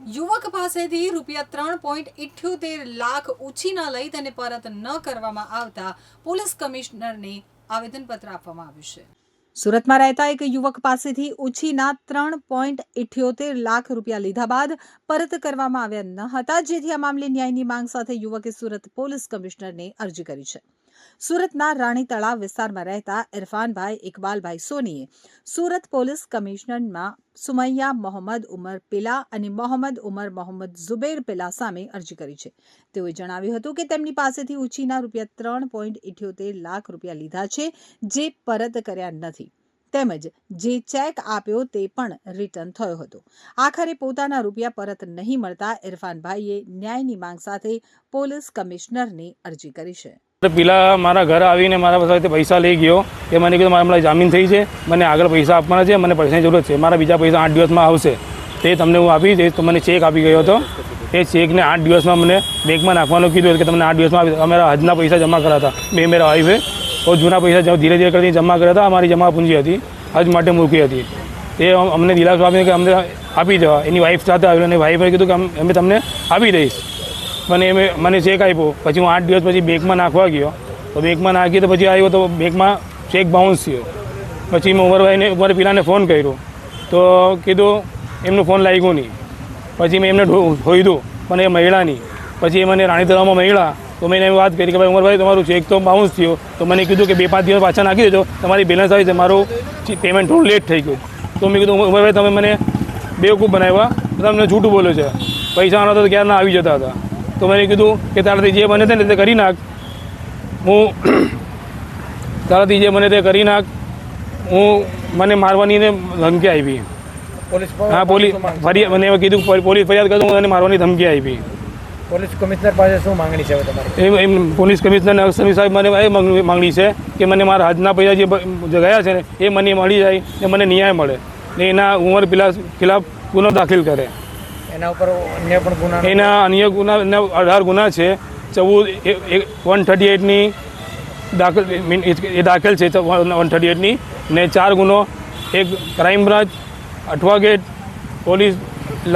યુવક પાસેથી ₹3.78 લાખ ઉછીના લઈ તેને પરત ન કરવામાં આવતા પોલીસ કમિશનરને આવેદનપત્ર આપવામાં આવ્યું છે। સુરતમાં રહેતા એક યુવક પાસેથી ઉછીના ₹3.78 લાખ લીધા બાદ પરત કરવામાં આવ્યા ન હતા, જેથી આ મામલે ન્યાયની માંગ સાથે યુવકે સુરત પોલીસ કમિશનરને અરજી કરી છે। સુરતના રાણી તળાવ વિસ્તારમાં રહેતા ઇરફાનભાઈ ઇકબાલભાઈ સોનીએ સુરત પોલીસ કમિશનરમાં સુમૈયા મોહમ્મદ ઉમર પિલા અને મોહમ્મદ ઉમર મોહમ્મદ ઝુબેર પિલા સામે અરજી કરી છે। તેઓએ જણાવ્યું હતું કે તેમની પાસેથી ઉછીના ₹3.78 લાખ લીધા છે, જે પરત કર્યા નથી, તેમજ જે ચેક આપ્યો તે પણ રિટર્ન થયો હતો। આખરે પોતાના રૂપિયા પરત નહીં મળતા ઇરફાનભાઈએ ન્યાયની માંગ સાથે પોલીસ કમિશનરને અરજી કરી છે। પેલા મારા ઘર આવીને મારા પાસે પૈસા લઈ ગયો એ મને કીધું મારા જામીન થઈ છે, મને આગળ પૈસા આપવાના છે, મને પૈસાની જરૂરત છે, મારા બીજા પૈસા 8 દિવસમાં આવશે, તે તમને હું આપી દઈશ। તો મને ચેક આપી ગયો હતો, એ ચેકને 8 દિવસમાં મને બેંકમાં નાખવાનું કીધું કે તમને 8 દિવસમાં આપી। અમારા હજના પૈસા જમા કર્યા હતા, મેં મેરા વાઈફે और જૂના પૈસા ધીરે ધીરે કરીને જમા કર્યા હતા। અમારી જમા પૂંજી હતી, હજ માટે મૂકી હતી, તે અમને દિલાસો આપીને કે અમને આપી દેવા। એની વાઈફ સાથે આવ્યો અને વાઈફે કીધું કે અમે તમને આપી દઈશ, મને ચેક આપ્યો। પછી હું 8 દિવસ પછી બેંકમાં નાખવા ગયો, તો બેંકમાં નાખી તો પછી આવ્યો તો બેંકમાં ચેક બાઉન્સ થયો। પછી મેં ઉમર પિલાને ફોન કર્યો તો કીધું એમનો ફોન લાગ્યો નહીં। પછી મેં એમને શોધ્યું પણ એ મહિલાની। પછી એ મને રાણી તળાવમાં મળ્યા તો મેં એને વાત કરી કે ભાઈ ઉમરભાઈ તમારું ચેક તો બાઉન્સ થયો, તો મને કીધું કે 2-5 દિવસ પાછા નાખી દેજો, તમારી બેલેન્સ આવી છે, મારું પેમેન્ટ થોડું લેટ થઈ ગયું। તો મેં કીધું ઉમરભાઈ તમે મને બેવકૂફ બનાવ્યા, તમને જૂઠું બોલો છે, પૈસા આના તો ક્યારના આવી જતા હતા। તો મેં કીધું કે તારાથી જે બને તે કરી નાખ, હું તારાથી જે બને તે કરી નાખ, હું મને મારવાની ધમકી આપી। હા પોલીસ ફરિયાદ મને કીધું પોલીસ ફરિયાદ કરું, મને મારવાની ધમકી આપી। પોલીસ કમિશનર પાસે શું માંગણી છે તમારી? એમ પોલીસ કમિશનર અક્ષમી સાહેબ મને એ માંગણી છે કે મને મારા હજના પૈસા જે ગયા છે ને એ મને મળી જાય ને મને ન્યાય મળે ને એના ઉમર પેલા ખિલાફ ગુનો દાખલ કરે। એના ઉપર અન્ય પણ ગુના, એના અન્ય ગુના 18 ગુના છે, 138ની દાખલ છે 138ની ને 4 ગુનો, એક crime branch Athwa gate police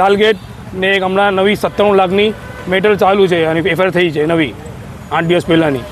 Lal gate ને એક હમણાં નવી 97 લાખની મેટર ચાલુ છે અને એફઆઈઆર થઈ છે નવી 8 દિવસ પહેલાંની।